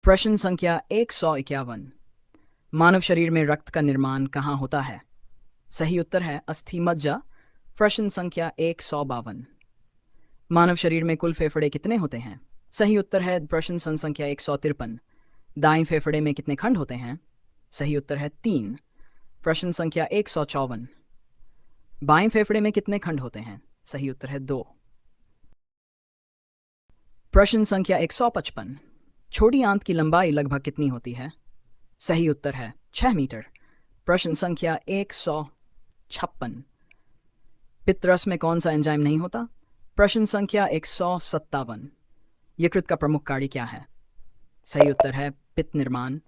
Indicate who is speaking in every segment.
Speaker 1: प्रश्न संख्या 151। मानव शरीर में रक्त का निर्माण कहाँ होता है? सही उत्तर है अस्थि मज्जा। प्रश्न संख्या 152। मानव शरीर में कुल फेफड़े कितने होते हैं? सही उत्तर है प्रश्न संख्या 153। दाएं फेफड़े में कितने खंड होते हैं? सही उत्तर है 3। प्रश्न संख्या 154। बाएं फेफड़े में कितने खंड होते हैं? सही उत्तर है 2। प्रश्न संख्या 155। छोटी आंत की लंबाई लगभग कितनी होती है? सही उत्तर है 6 मीटर। प्रश्न संख्या 156। पित्तरस में कौन सा एंजाइम नहीं होता? प्रश्न संख्या 157। यकृत का प्रमुख कार्य क्या है? सही उत्तर है पित्त निर्माण।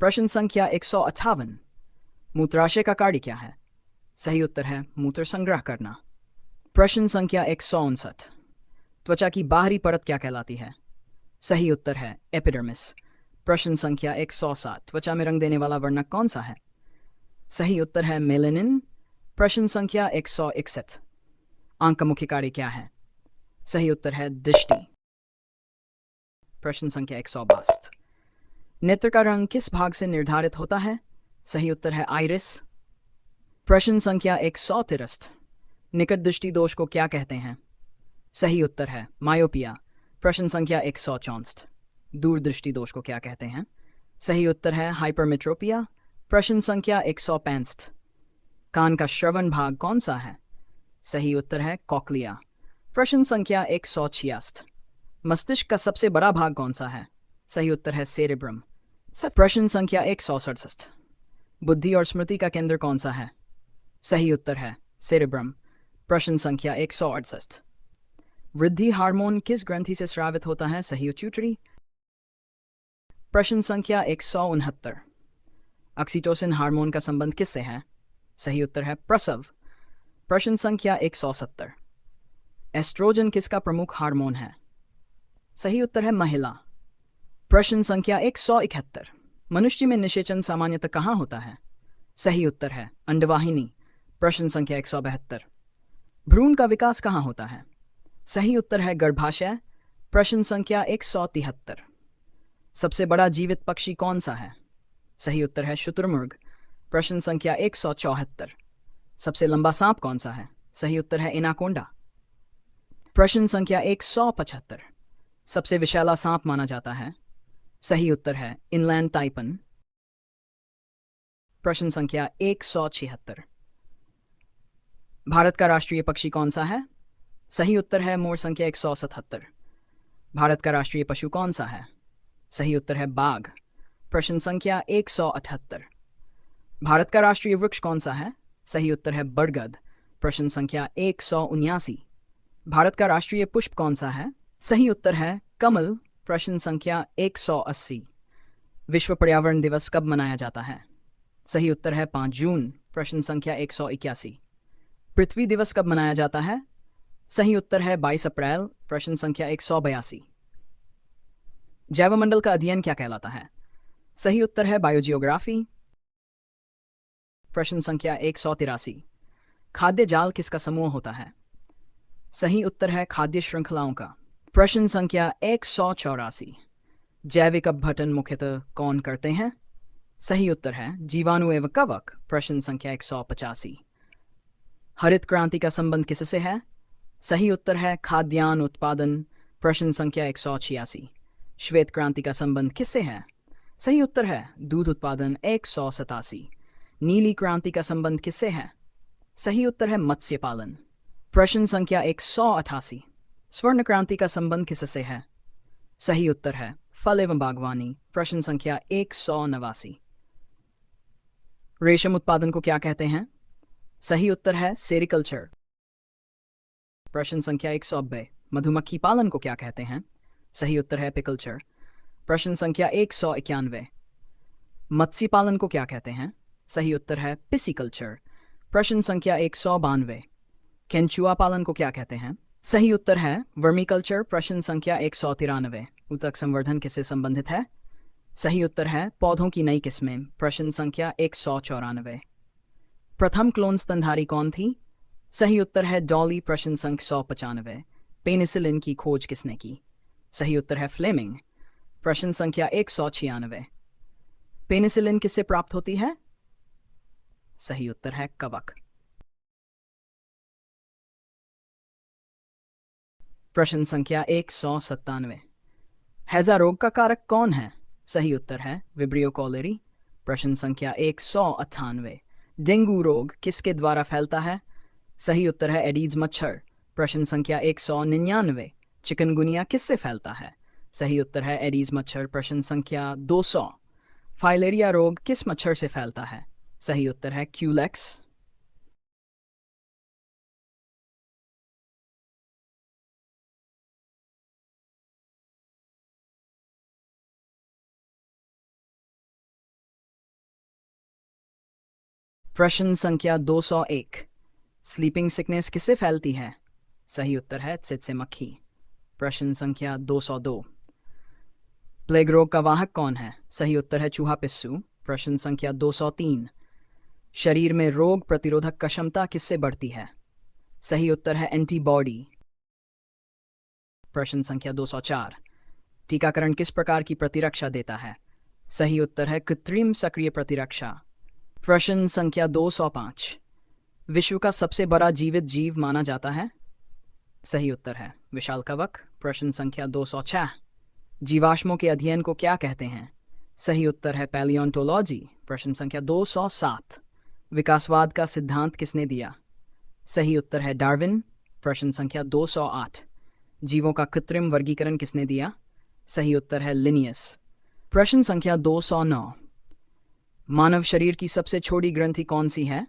Speaker 1: प्रश्न संख्या 158। मूत्राशय का कार्य क्या है? सही उत्तर है मूत्र संग्रह करना। प्रश्न संख्या 159। त्वचा की बाहरी परत क्या कहलाती है? सही उत्तर है एपिडर्मिस। प्रश्न संख्या 107। त्वचा में रंग देने वाला वर्णक कौन सा है? सही उत्तर है मेलेनिन। प्रश्न संख्या 161। आंख का मुख्य कार्य क्या है? सही उत्तर है दृष्टि। प्रश्न संख्या 162। नेत्र का रंग किस भाग से निर्धारित होता है? सही उत्तर है आइरिस। प्रश्न संख्या 163। निकट दृष्टि दोष को क्या कहते हैं? सही उत्तर है मायोपिया। प्रश्न संख्या 164। दूरदृष्टि दोष को क्या कहते हैं? सही उत्तर है हाइपरमेट्रोपिया। प्रश्न संख्या 165। कान का श्रवण भाग कौन सा है? सही उत्तर है कॉक्लिया। प्रश्न संख्या 166। मस्तिष्क का सबसे बड़ा भाग कौन सा है? सही उत्तर है सेरेब्रम। प्रश्न संख्या 167। बुद्धि और स्मृति का केंद्र कौन सा है? सही उत्तर है सेरेब्रम। प्रश्न संख्या 168। वृद्धि हार्मोन किस ग्रंथि से स्रावित होता है? सही पिट्यूटरी। प्रश्न संख्या 169। ऑक्सीटोसिन हार्मोन का संबंध किससे है? सही उत्तर है प्रसव। प्रश्न संख्या 170। एस्ट्रोजन किसका प्रमुख हार्मोन है? सही उत्तर है महिला। प्रश्न संख्या 171। मनुष्य में निषेचन सामान्यतः कहाँ होता है? सही उत्तर है अंडवाहिनी। प्रश्न संख्या 172। भ्रूण का विकास कहाँ होता है? सही उत्तर है गर्भाशय। प्रश्न संख्या 173। सबसे बड़ा जीवित पक्षी कौन सा है? सही उत्तर है शुतुरमुर्ग। प्रश्न संख्या 174। सबसे लंबा सांप कौन सा है? सही उत्तर है एनाकोंडा। प्रश्न संख्या 175। सबसे विशाला सांप माना जाता है? सही उत्तर है इनलैंड टाइपन। प्रश्न संख्या 176। भारत का राष्ट्रीय पक्षी कौन सा है? सही उत्तर है मोर। संख्या 177। भारत का राष्ट्रीय पशु कौन सा है? सही उत्तर है बाघ। प्रश्न संख्या 178। भारत का राष्ट्रीय वृक्ष कौन सा है? सही उत्तर है बरगद। प्रश्न संख्या 179। भारत का राष्ट्रीय पुष्प कौन सा है? सही उत्तर है कमल। प्रश्न संख्या 180। विश्व पर्यावरण दिवस कब मनाया जाता है? सही उत्तर है 5 जून। प्रश्न संख्या 181। पृथ्वी दिवस कब मनाया जाता है? सही उत्तर है 22 अप्रैल। प्रश्न संख्या 182। जैवमंडल का अध्ययन क्या कहलाता है? सही उत्तर है बायोजियोग्राफी। प्रश्न संख्या 183। खाद्य जाल किसका समूह होता है? सही उत्तर है खाद्य श्रृंखलाओं का। प्रश्न संख्या 184। जैविक अपघटन मुख्यतः कौन करते हैं? सही उत्तर है जीवाणु एवं कवक। प्रश्न संख्या 185। हरित क्रांति का संबंध किससे है? सही उत्तर है खाद्यान्न उत्पादन। प्रश्न संख्या 186। श्वेत क्रांति का संबंध किससे है? सही उत्तर है दूध उत्पादन। 187। नीली क्रांति का संबंध किससे है? सही उत्तर है मत्स्य पालन। प्रश्न संख्या 188। स्वर्ण क्रांति का संबंध किससे है? सही उत्तर है फल एवं बागवानी। प्रश्न संख्या 189। रेशम उत्पादन को क्या कहते हैं? सही उत्तर है सेरिकल्चर। प्रश्न संख्या 190। मधुमक्खी पालन को क्या कहते हैं? सही उत्तर है एपिकल्चर। प्रश्न संख्या 191। मत्स्य पालन को क्या कहते हैं? सही उत्तर है पिसिकल्चर। प्रश्न संख्या 192। केंचुआ पालन को क्या कहते हैं? सही उत्तर है वर्मीकल्चर। प्रश्न संख्या 193। ऊतक संवर्धन किससे संबंधित है? सही उत्तर है पौधों की नई किस्में। प्रश्न संख्या 194। प्रथम क्लोन स्तनधारी कौन थी? सही उत्तर है डॉली। प्रश्न संख्या 195। पेनिसिलिन की खोज किसने की? सही उत्तर है फ्लेमिंग। प्रश्न संख्या 196। पेनिसिलिन किससे प्राप्त होती है? सही उत्तर है कवक। प्रश्न संख्या 197। हैजा रोग का कारक कौन है? सही उत्तर है विब्रियो कॉलेरी। प्रश्न संख्या 198। डेंगू रोग किसके द्वारा फैलता है? सही उत्तर है एडीज मच्छर। प्रश्न संख्या 199। चिकनगुनिया किससे फैलता है? सही उत्तर है एडीज मच्छर। प्रश्न संख्या 200। फाइलेरिया रोग किस मच्छर से फैलता है? सही उत्तर है क्यूलेक्स। प्रश्न संख्या 201। स्लीपिंग सिकनेस किससे फैलती है? सही उत्तर है चित मक्खी। प्रश्न संख्या 202। प्लेग रोग का वाहक कौन है? सही उत्तर है चूहा पिस्सू। प्रश्न संख्या 203। शरीर में रोग प्रतिरोधक क्षमता किससे बढ़ती है? सही उत्तर है एंटीबॉडी। प्रश्न संख्या 204। टीकाकरण किस प्रकार की प्रतिरक्षा देता है? सही उत्तर है कृत्रिम सक्रिय प्रतिरक्षा। प्रश्न संख्या 205। विश्व का सबसे बड़ा जीवित जीव माना जाता है? सही उत्तर है विशाल कवक। प्रश्न संख्या 206। जीवाश्मों के अध्ययन को क्या कहते हैं? सही उत्तर है पैलियोंटोलॉजी। प्रश्न संख्या 207। विकासवाद का सिद्धांत किसने दिया? सही उत्तर है डार्विन। प्रश्न संख्या 208। जीवों का कृत्रिम वर्गीकरण किसने दिया? सही उत्तर है लिनियस। प्रश्न संख्या 209। मानव शरीर की सबसे छोटी ग्रंथि कौन सी है?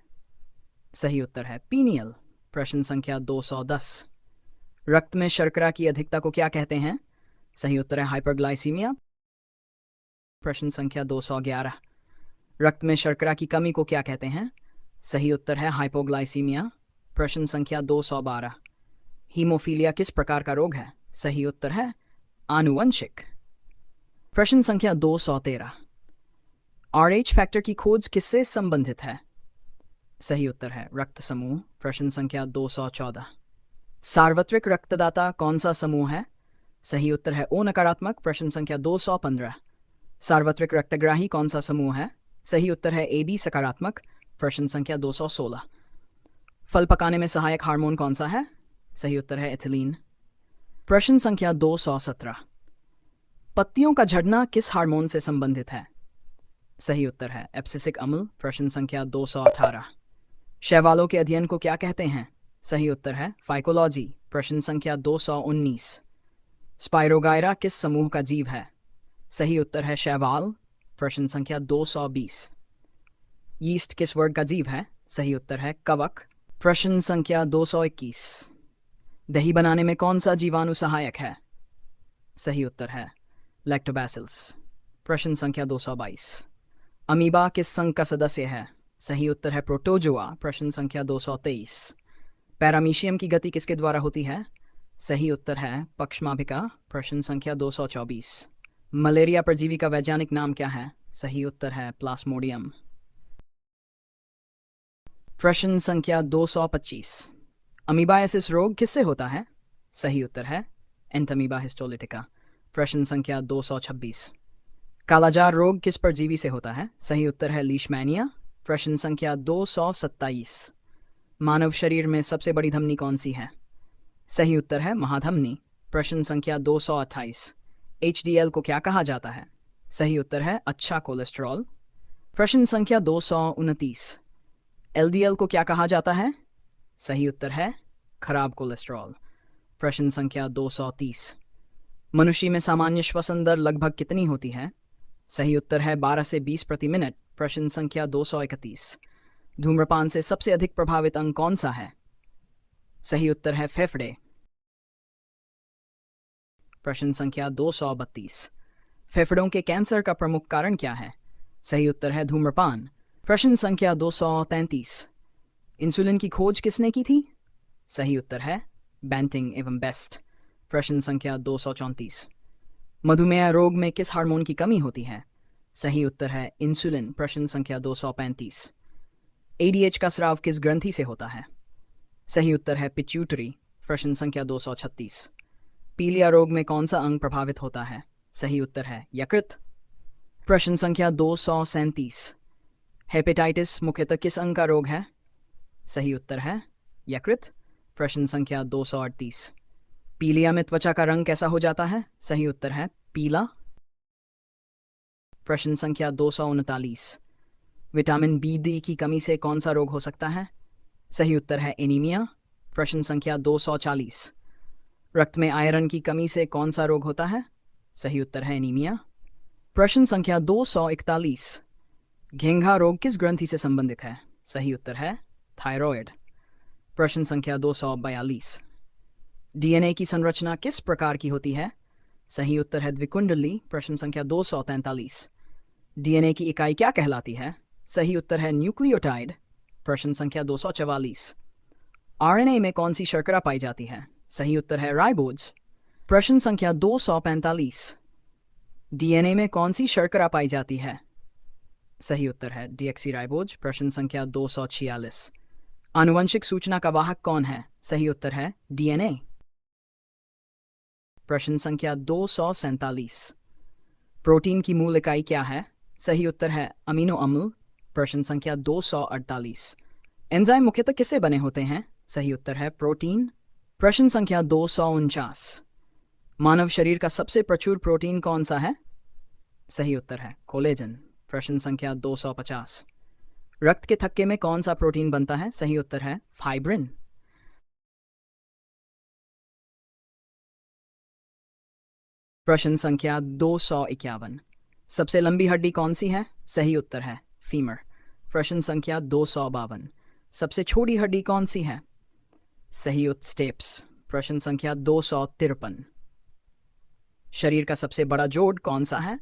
Speaker 1: सही उत्तर है पीनियल। प्रश्न संख्या 210। रक्त में शर्करा की अधिकता को क्या कहते हैं? सही उत्तर है हाइपरग्लाइसीमिया। प्रश्न संख्या 211। रक्त में शर्करा की कमी को क्या कहते हैं? सही उत्तर है हाइपोग्लाइसीमिया। प्रश्न संख्या 212। हीमोफीलिया किस प्रकार का रोग है? सही उत्तर है आनुवंशिक। प्रश्न संख्या 213। RH फैक्टर की खोज किससे संबंधित है? सही उत्तर है रक्त समूह। प्रश्न संख्या 214। सार्वत्रिक रक्तदाता कौन सा समूह है? सही उत्तर है O नकारात्मक। प्रश्न संख्या 215। सार्वत्रिक रक्तग्राही कौन सा समूह है? सही उत्तर है AB सकारात्मक। प्रश्न संख्या 216। फल पकाने में सहायक हार्मोन कौन सा है? सही उत्तर है एथिलीन। प्रश्न संख्या 217। पत्तियों का झड़ना किस हार्मोन से संबंधित है? सही उत्तर है एब्सिसिक अम्ल। प्रश्न संख्या 218। शैवालों के अध्ययन को क्या कहते हैं? सही उत्तर है फाइकोलॉजी। प्रश्न संख्या 219। स्पाइरोगायरा किस समूह का जीव है? सही उत्तर है शैवाल। प्रश्न संख्या 220। यीस्ट किस वर्ग का जीव है? सही उत्तर है कवक। प्रश्न संख्या 221। दही बनाने में कौन सा जीवाणु सहायक है? सही उत्तर है लैक्टोबैसिलस। प्रश्न संख्या 222। अमीबा किस संघ का सदस्य है? सही उत्तर है प्रोटोजोआ। प्रश्न संख्या 223। पैरामीशियम की गति किसके द्वारा होती है? सही उत्तर है पक्षमाभिका। प्रश्न संख्या 224। मलेरिया परजीवी का वैज्ञानिक नाम क्या है? सही उत्तर है प्लाज्मोडियम। प्रश्न संख्या 225। अमीबायासिस रोग किससे होता है? सही उत्तर है एंटमीबा हिस्टोलिटिका। प्रश्न संख्या 226। कालाजार रोग किस परजीवी से होता है? सही उत्तर है लीशमैनिया। प्रश्न संख्या 227। मानव शरीर में सबसे बड़ी धमनी कौन सी है? सही उत्तर है महाधमनी। प्रश्न संख्या 228। HDL को क्या कहा जाता है? सही उत्तर है अच्छा कोलेस्ट्रॉल। प्रश्न संख्या 229। LDL को क्या कहा जाता है? सही उत्तर है खराब कोलेस्ट्रॉल। प्रश्न संख्या 230। मनुष्य में सामान्य श्वसन दर लगभग कितनी होती है? सही उत्तर है 12 से 20 प्रति मिनट। प्रश्न संख्या 231। धूम्रपान से सबसे अधिक प्रभावित अंग कौन सा है? सही उत्तर है फेफड़े। प्रश्न संख्या 232। फेफड़ों के कैंसर का प्रमुख कारण क्या है? सही उत्तर है धूम्रपान। प्रश्न संख्या 233। इंसुलिन की खोज किसने की थी? सही उत्तर है बैंटिंग एवं बेस्ट। प्रश्न संख्या 234। मधुमेह रोग में किस हार्मोन की कमी होती है? सही उत्तर है इंसुलिन। प्रश्न संख्या 235। ADH का स्राव किस ग्रंथि से होता है? सही उत्तर है पिट्यूटरी। प्रश्न संख्या 236। पीलिया रोग में कौन सा अंग प्रभावित होता है? सही उत्तर है यकृत। प्रश्न संख्या 237। हेपेटाइटिस मुख्यतः किस अंग का रोग है? सही उत्तर है यकृत। प्रश्न संख्या 238। पीलिया में त्वचा का रंग कैसा हो जाता है? सही उत्तर है पीला। प्रश्न संख्या 239। विटामिन बी डी की कमी से कौन सा रोग हो सकता है? सही उत्तर है एनीमिया। प्रश्न संख्या 240। रक्त में आयरन की कमी से कौन सा रोग होता है? सही उत्तर है एनीमिया। प्रश्न संख्या 241। घेंघा रोग किस ग्रंथि से संबंधित है? सही उत्तर है थायराइड। प्रश्न संख्या 242। डीएनए की संरचना किस प्रकार की होती है? सही उत्तर है द्विकुंडली। प्रश्न संख्या 243। डीएनए की इकाई क्या कहलाती है? सही उत्तर है न्यूक्लियोटाइड। प्रश्न संख्या 244। आरएनए में कौन सी शर्करा पाई जाती है? सही उत्तर है राइबोज। प्रश्न संख्या 245। डीएनए में कौन सी शर्करा पाई जाती है? सही उत्तर है डीऑक्सीराइबोज। प्रश्न संख्या 246। आनुवंशिक सूचना का वाहक कौन है? सही उत्तर है डीएनए। प्रश्न संख्या 247। प्रोटीन की मूल इकाई क्या है? सही उत्तर है अमीनो अम्ल। प्रश्न संख्या 248। एंजाइम मुख्यतः किससे बने होते हैं? सही उत्तर है प्रोटीन। प्रश्न संख्या 249। मानव शरीर का सबसे प्रचुर प्रोटीन कौन सा है? सही उत्तर है कोलेजन। प्रश्न संख्या 250। रक्त के थक्के में कौन सा प्रोटीन बनता है? सही उत्तर है फाइब्रिन। प्रश्न संख्या 251। सबसे लंबी हड्डी कौन सी है? सही उत्तर है फीमर। प्रश्न संख्या 252। सबसे छोटी हड्डी कौन सी है? सही उत्तर स्टेप्स। प्रश्न संख्या 253। शरीर का सबसे बड़ा जोड़ कौन सा है?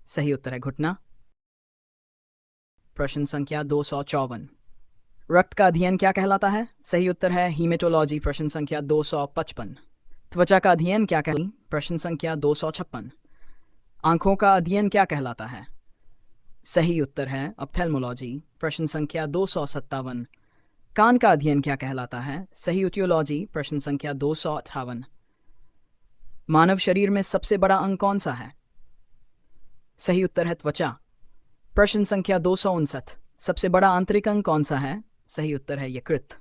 Speaker 1: सही उत्तर है घुटना। प्रश्न संख्या 254। रक्त का अध्ययन क्या कहलाता है? सही उत्तर है हीमेटोलॉजी। प्रश्न संख्या 255। त्वचा का अध्ययन क्या कहलाता है? प्रश्न संख्या 256। आंखों का अध्ययन क्या कहलाता है? सही उत्तर है ऑप्थेल्मोलॉजी। प्रश्न संख्या 257। कान का अध्ययन क्या कहलाता है? सही ईटियोलॉजी। प्रश्न संख्या 258। मानव शरीर में सबसे बड़ा अंग कौन सा है? सही उत्तर है त्वचा। प्रश्न संख्या 259। सबसे बड़ा आंतरिक अंग कौन सा है? सही उत्तर है यकृत।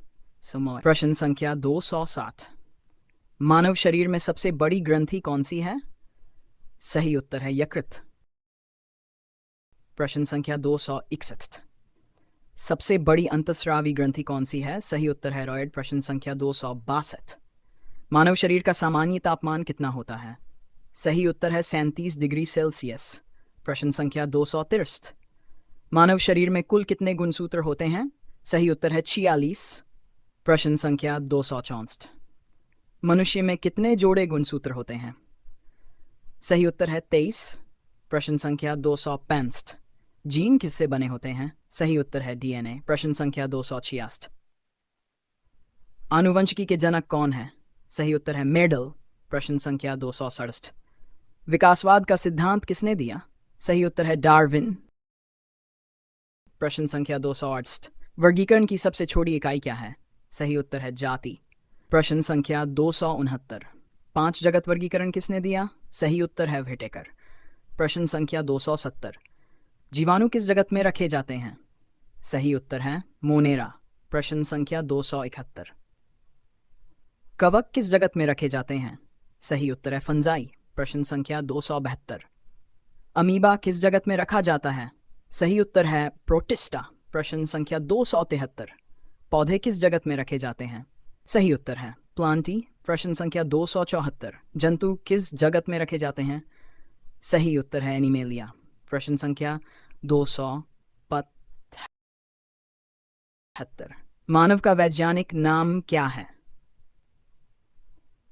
Speaker 1: प्रश्न संख्या 260। मानव शरीर में सबसे बड़ी ग्रंथि कौन सी है? सही उत्तर है यकृत। प्रश्न संख्या 261। सबसे बड़ी अंतस्रावी ग्रंथि कौन सी है? सही उत्तर है थायराइड। प्रश्न संख्या 262। मानव शरीर का सामान्य तापमान कितना होता है? सही उत्तर है 37 डिग्री सेल्सियस। प्रश्न संख्या 263। मानव शरीर में कुल कितने गुणसूत्र होते हैं? सही उत्तर है 46। प्रश्न संख्या 264। मनुष्य में कितने जोड़े गुणसूत्र होते हैं? सही उत्तर है 23। प्रश्न संख्या 265। जीन किससे बने होते हैं? सही उत्तर है डीएनए। प्रश्न संख्या 266। आनुवंशिकी के जनक कौन है? सही उत्तर है मेडल। प्रश्न संख्या 267। विकासवाद का सिद्धांत किसने दिया? सही उत्तर है डार्विन। प्रश्न संख्या 268। वर्गीकरण की सबसे छोटी इकाई क्या है? सही उत्तर है जाति। प्रश्न संख्या 269। 5 जगत वर्गीकरण किसने दिया? सही उत्तर है व्हिटेकर। प्रश्न संख्या 270। जीवाणु किस जगत में रखे जाते हैं? सही उत्तर है मोनेरा। प्रश्न संख्या 271। कवक किस जगत में रखे जाते हैं? सही उत्तर है फंजाई। प्रश्न संख्या 272। अमीबा किस जगत में रखा जाता है? सही उत्तर है प्रोटिस्टा। प्रश्न संख्या 273। पौधे किस जगत में रखे जाते हैं? सही उत्तर है प्लांटी। प्रश्न संख्या 274। जंतु किस जगत में रखे जाते हैं? सही उत्तर है एनिमेलिया। प्रश्न संख्या 275। मानव का वैज्ञानिक नाम क्या है?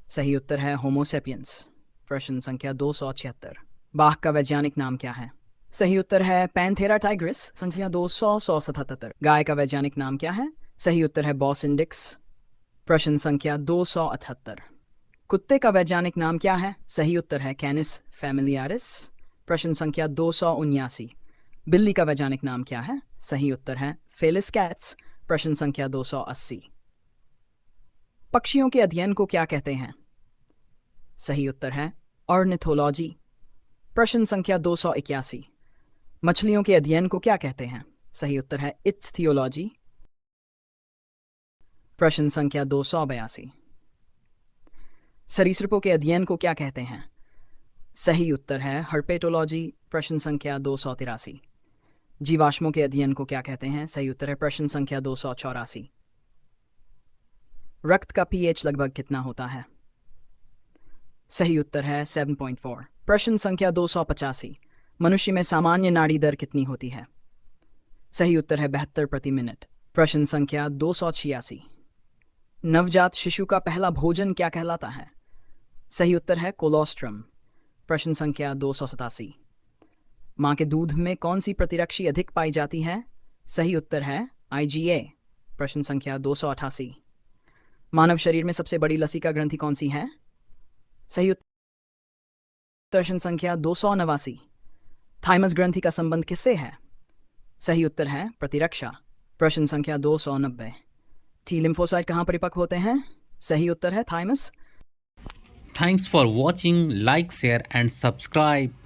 Speaker 1: सही उत्तर है होमोसेपियंस। प्रश्न संख्या 276। बाघ का वैज्ञानिक नाम क्या है? सही उत्तर है पैंथेरा टाइग्रिस। संख्या 277। गाय का वैज्ञानिक नाम क्या है? सही उत्तर है बॉस इंडिक्स। प्रश्न संख्या 278। कुत्ते का वैज्ञानिक नाम क्या है? सही उत्तर है कैनिस फैमिलियारिस। प्रश्न संख्या 279। बिल्ली का वैज्ञानिक नाम क्या है? सही उत्तर है फेलिस कैट्स। प्रश्न संख्या 280। पक्षियों के अध्ययन को क्या कहते हैं? सही उत्तर है ऑर्निथोलॉजी। प्रश्न संख्या 281। मछलियों के अध्ययन को क्या कहते हैं? सही उत्तर है इत्थियोलॉजी। प्रश्न संख्या 282। सरीसृपों के अध्ययन को क्या कहते हैं? सही उत्तर है हर्पेटोलॉजी। प्रश्न संख्या 283। जीवाश्मों के अध्ययन को क्या कहते हैं? सही उत्तर है प्रश्न संख्या 284। रक्त का पीएच लगभग कितना होता है? सही उत्तर है 7.4। प्रश्न संख्या 285। मनुष्य में सामान्य नाड़ी दर कितनी होती है? सही उत्तर है 72 प्रति मिनट। प्रश्न संख्या 286। नवजात शिशु का पहला भोजन क्या कहलाता है? सही उत्तर है कोलोस्ट्रम। प्रश्न संख्या 287। मां के दूध में कौन सी प्रतिरक्षी अधिक पाई जाती है? सही उत्तर है IgA। प्रश्न संख्या 288। मानव शरीर में सबसे बड़ी लसिका ग्रंथि कौन सी है? सही उत्तर प्रश्न संख्या 289। थाइमस ग्रंथि का संबंध किससे है? सही उत्तर है प्रतिरक्षा। प्रश्न संख्या 290। टी लिम्फोसाइट कहाँ परिपक्व होते हैं? सही उत्तर है thymus.
Speaker 2: Thanks for watching. Like, share and subscribe.